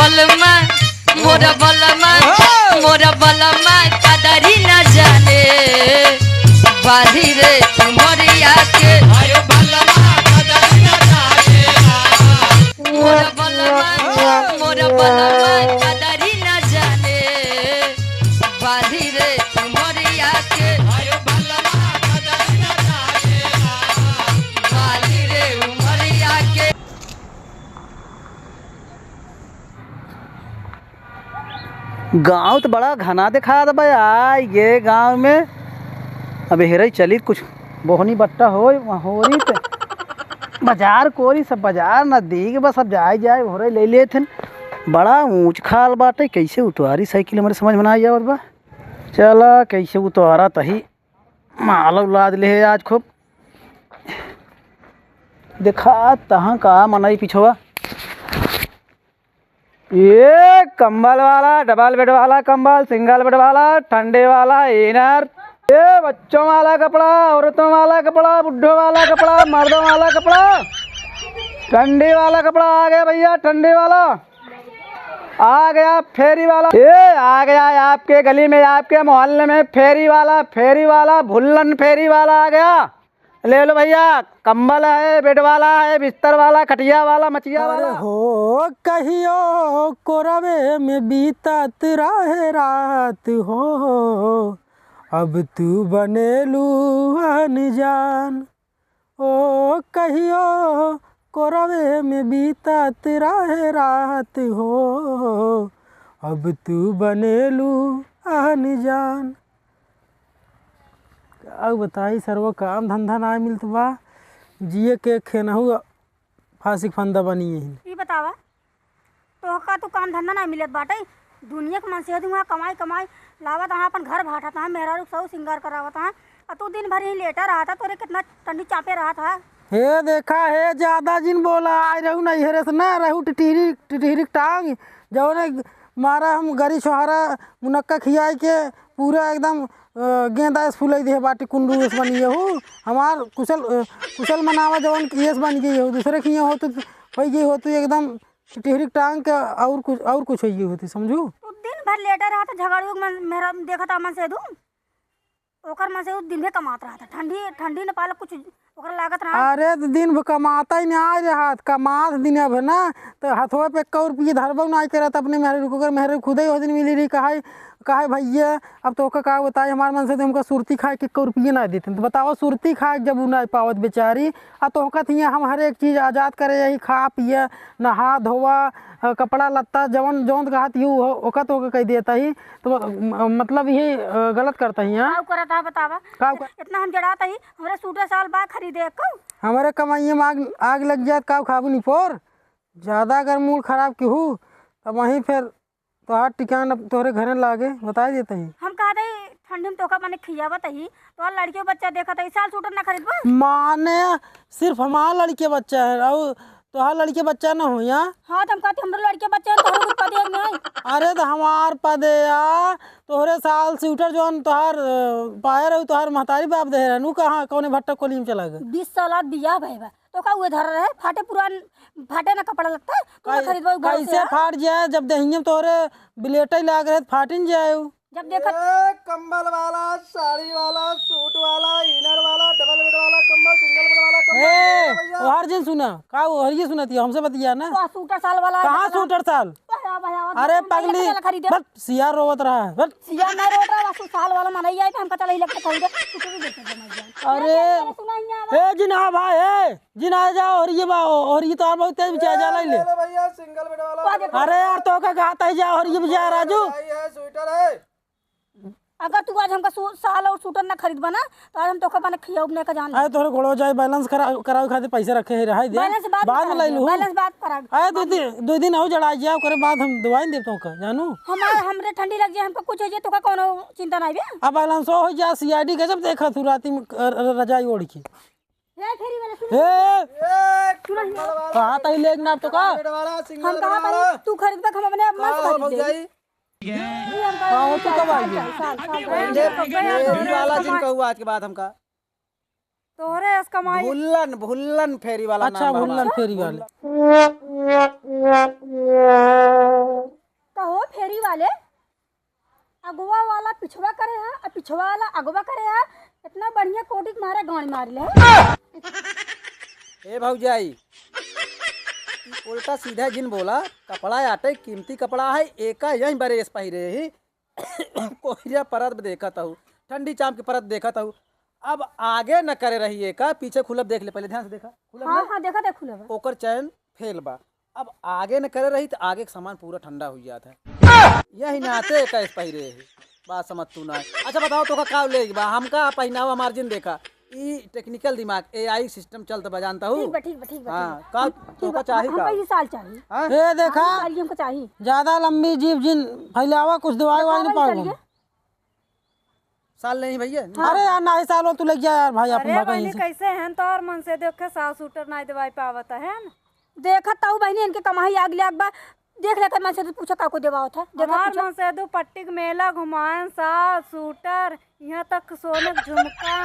बलमा मोरा बलमा मोरा बलमा कदरी न जाने बाली रे उमरिया के मोरा बलमा कदरी न जाने बाली रे उमरिया के बाली रे उमरिया के। गांव तो बड़ा घना दिखा दे भाई ये गांव में अब हेरे चली कुछ बोहनी बट्टा हो रही तो बाजार कोरी सब बाजार नजदीक बस अब जाए जाए हो रही ले लेते बड़ा ऊंच खाल बाटे कैसे उतारी साइकिल हमारे समझ में ना आया बा चला कैसे उतारा तही माल उलाद ले आज खूब देखा तहाँ का मनाई पिछवा ये कंबल वाला डबल बेड वाला कंबल सिंगल बेड वाला ठंडे वाला इनर ये बच्चों वाला कपड़ा औरतों वाला कपड़ा बुढ़ों वाला कपड़ा मर्दों वाला कपड़ा ठंडी वाला कपड़ा आ गया भैया ठंडी वाला आ गया फेरी वाला ये आ गया आपके गली में आपके मोहल्ले में फेरी वाला भुल्लन फेरी वाला आ गया ले लो भैया कंबल है बेड वाला है बिस्तर वाला खटिया वाला मचिया वाला हो कहियो कोरवे में बीतत रहे रात हो अब तू बनेलू अनजान ओ कहियो कोरवे में बीतत रहे रात हो अब तू बनेलू अनजान। अब बताई सर्व काम धंधा ना मिलत बा जिए के खेनहू फांसी फंदा बनी ई बतावा तो का तू काम धंधा ना मिलत बाटे दुनिया के मन से दुआ कमाई लावत वहाँ अपन घर भाटत है मेहरा रुक सब सिंगार करावत है और तू दिन भर ही लेटा रहा था तोरे कितना ठंडी चापे रहा था। हे देखा है ज्यादा जिन बोला आए रहू नहीं हेरे से ना रहू टिटहरी टांग जो ने मारा हम गरी छोहारा मुनक्का खियाई के पूरा एकदम गेंदा फूल दे बाटी कुंडू एस बनी हो हमार कुशल मनावा जवन केस बन गई हो दूसरे की हो तो हो गई हो तो एकदम टिटहरी टांग के और कुछ हो गई होती समझू। तू दिन भर लेटा रहा था झगड़ू मेरा देखा था मन से दू ओकर मन से दिन भर कमात रहा था ठंडी न पाल कुछ ओकर लागत रहा। अरे तो दिन भर कमाता ही नहीं रहा कमात दिन अब ना तो हथवा पे 1 रुपये धरबो नहीं करत अपने मेहरे खुद ही हो दिन मिली रही कहा भैया अब तो का बताए हमारे मन से तो हमका सुरती खाए के 1 रुपये ना देते तो बताओ सुरती खाए जब वो नहीं पावत बेचारी अब तो थी हम हर एक चीज़ आज़ाद करे यही खा पिए नहा धोवा कपड़ा लत्ता जवन जौन कहती हूँ ओका तो कह देता ही तो मतलब यही गलत करता ही यहाँ करता बतावा इतना हम जड़ाता ही हमारे सूटर साल बाद खरीदे हमारे कमाइए में आग लग जाए का खाबू नहीं फोर ज़्यादा अगर मूड खराब की हूँ तब वहीं फिर तोहार टिकान अब तोहरे घरे लागे बता देता ही हम कहते ठंडी में तोका माने खियावत ही तो लड़के बच्चा देखा था साल सूटर ना खरीदबा माने सिर्फ हमारा लड़के बच्चा है और तोहार लड़के बच्चा ना हो यहाँ। हाँ तो हम कहते हमरे लड़के बच्चे हैं तोहरे कुछ पदे नहीं। अरे तो हमार पदे या तोहरे साल स्वेटर जो तोहार पाए रहे तोहार महतारी बाप दे रहे कहाँ कौन भट्टा कोली में चला गए 20 साल बिया भाई तो का उधर धर रहे फाटे ना कपड़ा लगता है कैसे फाट जाए जब दहिये तोहरे बिलेटे लाग रहे फाटिन जाए जब देखा कंबल वाला साड़ी वाला सूट वाला इनर वाला डबल बेड वाला कंबल सिंगल बेड वाला कंबल हर दिन सुना का हर ये सुनती हमसे बतिया ना सूटर साल वाला कहाँ सूटर साल अरे पगली बस सियार रोवत रहा है बस सियार नहीं रोट रहा साल वाला मनाई जाए हमका चला ही लगता खरीदे अरे ए जिना भाई ए जिना जाओ और ये तो बहुत तेज बिचार जाला ले भैया सिंगल बेड वाला अरे यार तो का गाता ही जा और ये बिचार राजू है स्वेटर है अगर तू आज हमका साल और सूटर ना खरीद बना तो आज हम तो का खियाबने का जान आए तोरे घोड़ो जाए बैलेंस करावे खातिर पैसे रखे है रहाई दे बाद में ले लूं बैलेंस बात करा आए दो दिन हो जड़ा जाए करे बाद हम दवाई दे तो का जानू हमरे ठंडी लग जाए हमको कुछ हो जाए तो का कोनो चिंता नहीं बे अब बैलेंस हो जा सीआईडी गजब देखा तू राती में रजाई ओढ़ के ए फेरी वाला सुन कहां तई लेग ना तो का हम कहां तू खरीद हम अपने मन से खरीद तो कब आई वाला जिन कहू आज के बाद हमका तोहरे इस कमाई भुल्लन भुल्लन फेरी वाला अच्छा नाम है भुल्लन फेरी वाले। कहो फेरी वाले अगवा वाला पिछवा करे है और पिछवा वाला अगवा करे है। इतना बढ़िया कोटी के मारे गाड़ी मार ले। ए भौजाई उल्टा सीधा जिन बोला कपड़ा आटे कीमती कपड़ा है एका यही बरेस पहिरे ही कोहरा परत देखा था ठंडी चाम की परत देखा था। अब आगे न करे रही का पीछे खुलब देख ले पहले ध्यान से देखा खुलब हाँ हाँ देखा देख खुला बा। ओकर चैन फेल बा। अब आगे न करे रही तो आगे का सामान पूरा ठंडा हो जाता है यही नाते का पहिरे ही बात समझ तू ना। अच्छा बताओ तो का ले बा हमका पहनावा मार्जिन देखा ई टेक्निकल दिमाग एआई सिस्टम चलता बा जानता हूँ। ठीक बा ठीक बा। हाँ का तो का चाहिए हमको का ये साल चाहिए। हाँ? ए देखा साल हमको चाहिए। ज्यादा लंबी जीव जिन फैलावा कुछ दवाई वाई नहीं पाऊंगा। साल नहीं भैया अरे यार ना ही साल हो तू ले जा यार भाई अपन अरे भाई बहनी कैसे हैं तो और मन से देख के सास सूटर नहीं दवाई पावत है न। देखा ताऊ बहनी इनके कमाई आग ले बा। देख लेकर मैं से तो पूछा काको देवा था। देखा हमार पूछा। मन से दो पट्टी के मेला घुमाएं सास सूटर यहाँ तक सोने के झुमका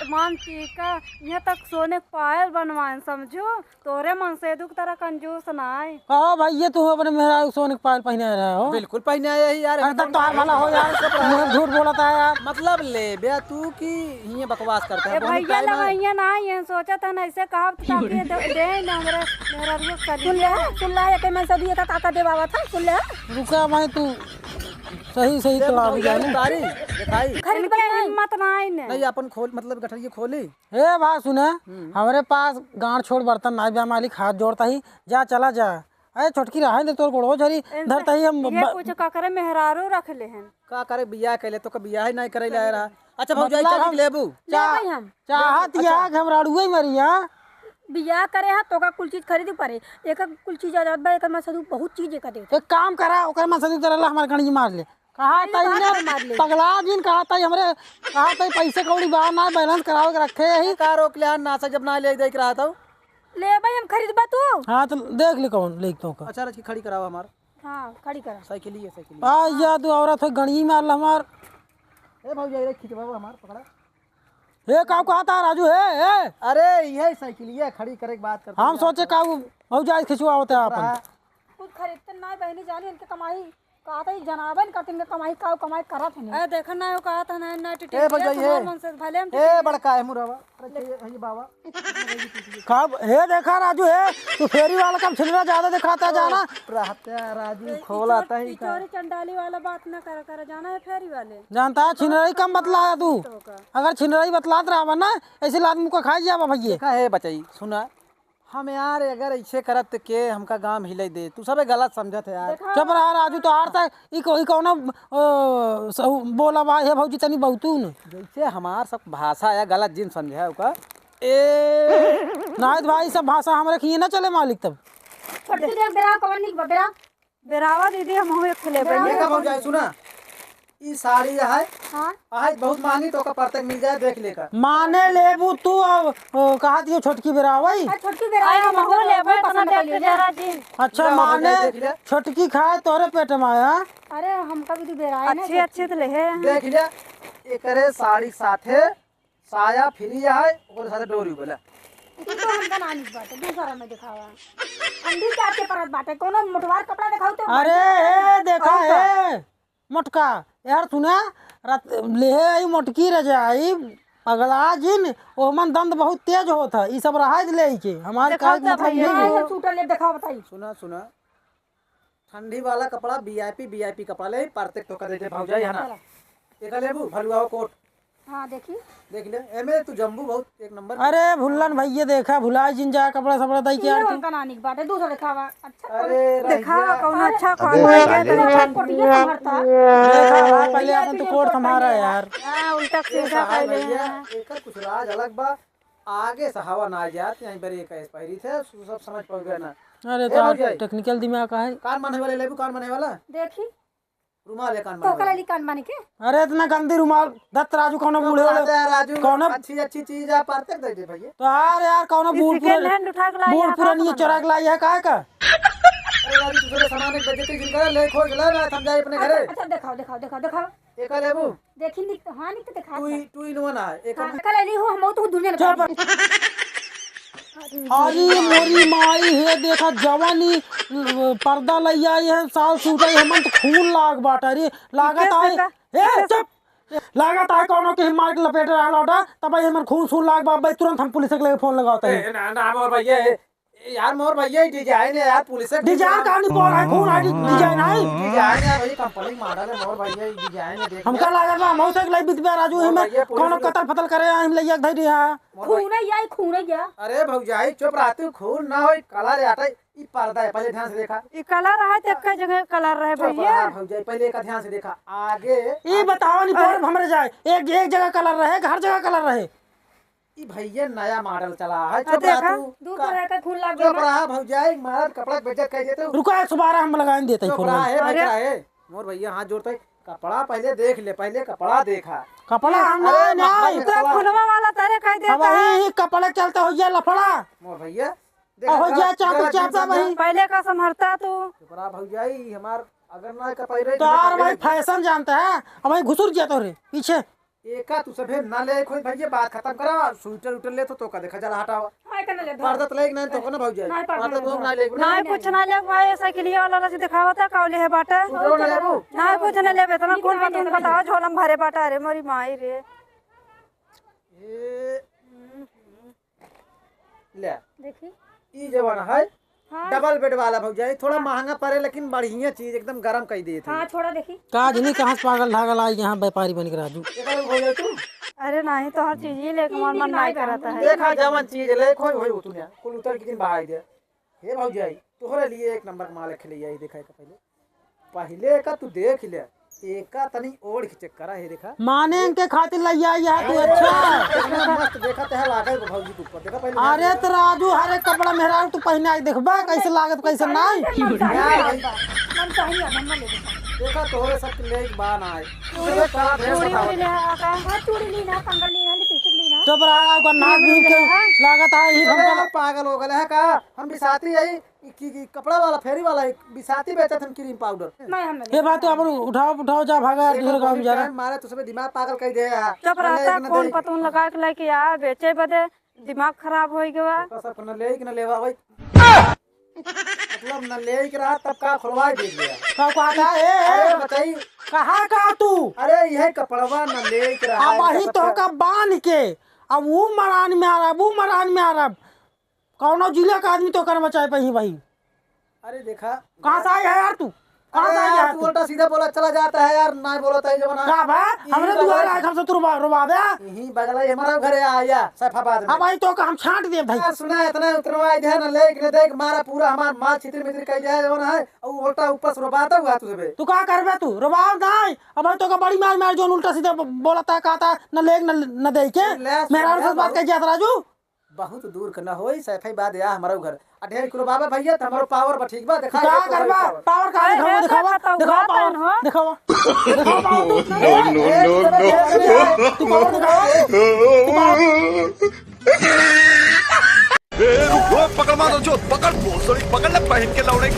मान टीका यहाँ तक सोने के पायल बनवाएं समझो। तोरे मन से दो तरह कंजूस नाय। कहो भैया तू अपने मेरा सोने के पायल पहने रहे हो। बिल्कुल पहने आया ही यार अरे तब तो हार वाला हो यार मुझे झूठ बोला था यार। मतलब ले बे तू की ये बकवास करता है ए बहुत भैया टाइम है। लगैया ना ये सोचा था ना ऐसे कहा ताकि दे ना मेरा मेरा रुख सुन ले एक मैं से दिया था काका देवा था। सुन ले रुका भाई तू सही चला तारी दिखाई खरीद बड़े नहीं। हिम्मत नहीं ने। नहीं अपन खोल मतलब गठरिये खोली ए भाई सुने हमारे पास गांठ छोड़ बर्तन नाई बा मालिक हाथ जोड़ता ही जा चला जा। अरे छोटकी रहा दे तोर गोड़ो झरी धरता ही हम ये कुछ का करे मेहरारू रख ले हैं। का करे बियाह कैले तो का बियाह ही नहीं करे ला रहा। अच्छा भौजाई चाची लेबू ले भाई हम चाहत या घमराड़ुए मरिया बियाह करे है तो का कुल चीज खरीद पड़े। एक कुल चीज आजाद बा एक मैं सदू बहुत चीज एक दे। एक काम करा ओकर में सदी तरह हमारे गणजी मार ले कहा था इन्हें पगला जिन कहा था हमरे कहा था पैसे कौड़ी बाहर ना बैलेंस करावे के रखे यही। का रोक ले नासा जब ना ले देख रहा था। ले भाई हम खरीद बा तू। हाँ तो देख ले कौन लिख तो का अच्छा रखी खड़ी कराओ हमार हाँ खड़ी करा। साइकिल ही है साइकिल आ या तू औरत हो गणजी मार ला हमार। ए भौजाई रे खिंचवाओ हमार पकड़ा। ए का कहा था राजू है अरे यही साइकिल ये खड़ी करे के बात करते हम सोचे का हो जाए खिंचवा होता है अपन कुछ खरीदते ना बहनी जानी इनके कमाई कहा था जनाबन करते इनके कमाई का कमाई करा थे नहीं। ए देखा ना कहा था ना ना टिटी ए भौजाई है मन से भले हम ए बड़का है मुरावा अरे ये बाबा कब हे देखा राजू है तू फेरी वाला कब छिलरा ज्यादा दिखाता है जाना। रहता राजू खोल आता ही का चोरी चंडाली वाला बात ना कर जाना है फेरी वाले। जानता है छिनरई कम बतलाया तू अगर छिनरई बतलात रहा ना ऐसे लाद मुँह का खाई जावा भैया। का है बचाई सुना हम यार अगर ऐसे करत के हमका गांव हिले दे तू सब गलत समझत है यार। चुप रहा राजू तो हार तक ई कौन बोला बा हे भौजी तनी बहुतू न जैसे हमार सब भाषा है गलत जिन समझे का ए नायत भाई सब भाषा हमारे खिए ना चले मालिक तब। छोटी देख बेरा कौन निक बेरा बेरावा दीदी हम हो खुले ये का बोल जाए सुना ई साड़ी है हां आज बहुत महंगी तो का परतक मिल जाए देख लेकर माने लेबू तू अब कहा दियो छोटकी बेरावई। छोटी बेरा हम हो ले भाई पसंद कर लिए जरा जी। अच्छा माने छोटकी खाए तोरे पेट में आया। अरे हमका भी तो बेरा है ना। अच्छे तो ले है देख लिया एकरे साड़ी साथे साया फ्री है और साथे डोरी बोला तू तो हमका ना निक बाटे दूसरा में दिखावा। ठंडी के आके परत बाटे कोनो मोटवार कपड़ा दिखाओ तो। अरे हे देखा है मोटका यार सुना ले आई मोटकी रजाई पगला जिन ओमन दंद बहुत तेज होता ई सब रहा ले के हमारे का मतलब नहीं है। सूटर ले दिखाओ बताई। सुना सुना ठंडी वाला कपड़ा वीआईपी कपड़ा ले परतक तो कर दे भौजाई है ना एक लेबू भलुआ कोट हां देखी देख ले एमे तू जम्बू बहुत एक नंबर। अरे भुल्लन भैया देखा भुलाई जिन जा कपड़ा सपड़ा दई के यार हमका ना निक बाटे दूसरा दिखावा। अच्छा अरे दिखावा कौन अच्छा कोटिया संभरता। देखा भाई पहले अपन तो कोट हमारा यार। हां उल्टा सीधा भैया एक कुछ राज अलग बा आगे से हवा ना जात यहीं पर एक एक्सपायरी थे सब समझ पड़ गया ना। अरे तो टेक्निकल दिमाग का है। कान माने वाले लेबू कान माने वाला देखी रुमाल है कान तो माने कला ली कान माने के। अरे इतना गंदी रुमाल दत्त राजू कौन बूढ़े वाला राजू कौन अच्छी चीज है परतक दे दे भैया। तो यार कौन बूढ़ हैंड उठा के लाई बूढ़ पुरानी चोरा के लाई है का अरे राजू दूसरे सामान एक बजे तक गिर ले खोज ले ना समझाई अपने घरे। अच्छा दिखाओ दिखाओ दिखाओ दिखाओ एक लेबू देखी निक हाँ निक दिखा टू इन वन है एक कल ली हो हम तो दुनिया में अरे मोरी माई है देखा जवानी पर्दा लई आई है साल सूटा हमन तो खून लाग बाटा रे लागत आए ए चुप लागत आए कोनो के मार के लपेट रहा लौटा तब हमन खून सून लाग बा तुरंत हम पुलिस के लेके फोन लगाते हैं ना मोर भैया यार मोर भैया डिजाइन है यार पुलिस डिजाइन कहानी बोल है खून आई डिजाइन आई डिजाइन है भाई कंपनी मॉडल है मोर भैया डिजाइन है देख हमका लागत बा मौसे के लई बितबे राजू हम कोनो कतल फतल करे हम लइया धई हां खून या अरे भौजाई चुप रहती खून ना होई कलर आटा ई पर्दा है पहले ध्यान से देखा ये कलर है तो एक जगह कलर रहे भैया भौजाई पहले का ध्यान से देखा आगे ई बताओ नहीं पर हमरे जाए एक जगह कलर रहे हर जगह कलर रहे ई भैया नया मॉडल चला है चुप रह तू दूर तरह का खून लग चुप रहा भौजाई मर्द कपड़ा बेचत कह देते रुको 112 हम लगाएं देते चुप फोन रहा है बेच रहा है मोर भैया हाथ जोड़ते कपड़ा पहले देख ले पहले कपड़ा देखा कपड़ा हम नहीं तो खुलवा वाला तारे कह अब देता है वही कपड़ा चलता हो गया लफड़ा मोर भैया हो गया चापा वही पहले का संभरता तू चुप रहा भौजाई हमार अगर ना कपाई रही तार भाई फैशन जानता है अब वही घुसुर जाता रे पीछे एका तू सभे ना ले कोई भैया बात खत्म करा स्वेटर उटर ले तो का देखा जरा हटाओ हाय करने ले पर्दा तो लेग नहीं तो ना भौजाई नहीं, पर्दा पर्दा तो ना लेग नहीं कुछ ना ले भाई ऐसा के लिए वाला से दिखावता कावले है बाटा सुधरो ना लेबू नहीं कुछ ना ले बेतना कौन बात बताओ झोलम भरे बाटा रे मोरी माई रे ए ले देखी ई जवान है डबल बेड वाला भौजाई थोड़ा महंगा पड़े लेकिन बढ़िया चीज एकदम गरम कर दिए थे हाँ छोड़ा देखी काज नहीं कहां से पागल धागल आई यहाँ व्यापारी बन के राजू एकर भौजाई तू अरे नहीं तो हर चीज ही लेके मन नहीं करता है देखा जवान चीज ले कोई होई उतने कुल उतर के दिन बहाई दे हे भौजाई तोहरे लिए एक नंबर माल खेले आई देखा का पहले का तू देख ले एका तनी ओढ़ के चेक करा है देखा माने के खातिर लइया यहाँ तू अच्छा कितना मस्त देखा ते लागे भौजी के ऊपर देखा पहले अरे तो राजू हर एक कपड़ा मेहरा तू पहने आई देखबा कैसे लागत कैसे नहीं मन चाहिए मम्मा ले देखा तोहरे सब ले बान आए चूड़ी उड़ी ले आका हाँ चूड़ी ली ना कंगन ली ना लिपस्टिक ली ना चुप रहा का नाक भी के लागत है ही हमका पागल हो गए है का हम बिसाती आई की कपड़ा वाला फेरी वाला बिसाती बेचत हम क्रीम पाउडर नहीं हम ये बात अब उठाओ जा भागा दूसरे काम जा मारे तो सब दिमाग पागल कर दे यार चुप रहता कौन पतून लगा के लेके आ बेचे बदे दिमाग खराब हो गया सब न ले कि न लेवा भाई मतलब न ले के रहा तब का खुलवा दे दिया का कहता है अरे बताई कहां का तू अरे यह कपड़वा न ले के रहा अब वही तो का बांध के अब वो मरान में आ रहा वो मरान में आ रहा कौनो जिले का आदमी तो कर बचाए पही भाई अरे देखा कहां से आया है यार तू कहां से आया यार है तू तू उल्टा सीधा बोला चला जाता है यार ना बोला था जवाना का बा हमरे दुआर आए हमसे तू रुबा दे यही बगल है हमारा घर आया सफाबाद में अब भाई तो का हम छांट दे भाई यार सुना इतना उतरवा दे न ले के देख मारा पूरा हमार मां छितिर मितिर कह जाए जवाना है और उल्टा ऊपर से रुबाता हुआ तू सबे तू का करबे तू रुबाव नहीं अब भाई तो का बड़ी मार जो उल्टा सीधा बोलता कहता न लेग न दे के मेरा से बात कह जात राजू बहुत दूर करना होई सफाई बाद या हमारा घर 1.5 किलो बाबा भैया त हमरो पावर बा ठीक बा देखा का करबा पावर का दिखावा दिखावा पावर दिखावा तू पावर दिखावा रुको पकड़ मारो जो पकड़ भोसड़ी पकड़ ले पहन के लौड़े